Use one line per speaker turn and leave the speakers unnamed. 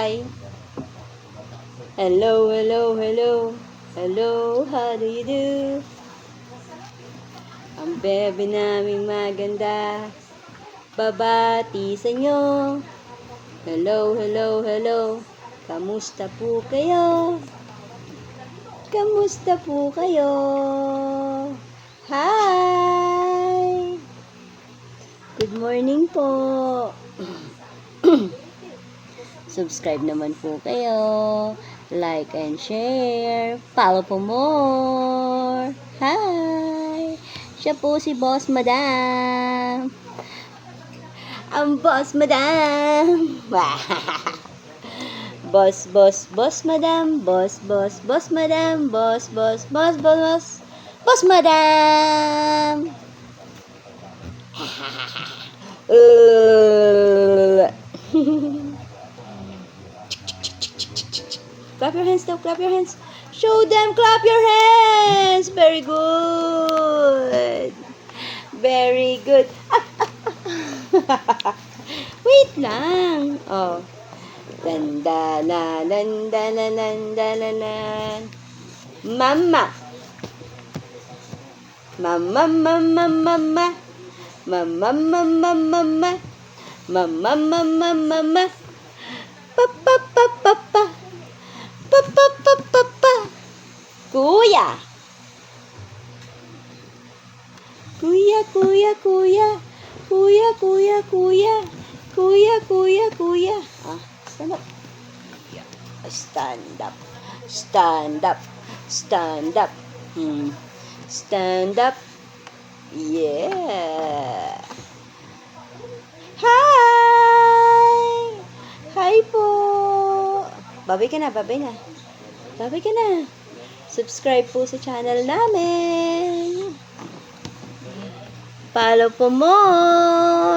hi. Hello, hello, hello. Hello, how do you do? Ang bebe naming maganda, babati sa inyo. Hello, hello, hello. Kamusta po kayo? Kamusta po kayo? Hi! Good morning po. Subscribe naman po kayo. Like and share. Follow po more. Hi! Siya po si Boss Madam. Ang Boss Madam. Boss, boss, boss, madam. Boss, boss, boss, madam. Boss, boss, boss, boss, boss. Boss, madam. Clap your hands now, clap your hands. Show them, clap your hands. Very good. Very good. Wait lang. Oh. Dandalanan. Mama. Mama, mama, mama. Mama, mama, mama. Mama, mama, mama. Papa, papa, papa. Papa, papa, papa. Kuya. Kuya, kuya, kuya. Kuya, kuya, kuya. Kuya, kuya, kuya. Ah, stand up. Stand up. Stand up. Stand up. Stand up. Yeah. Hi! Hi po. Babay ka na, babay na. Babay ka na. Subscribe po sa channel namin. Follow po more.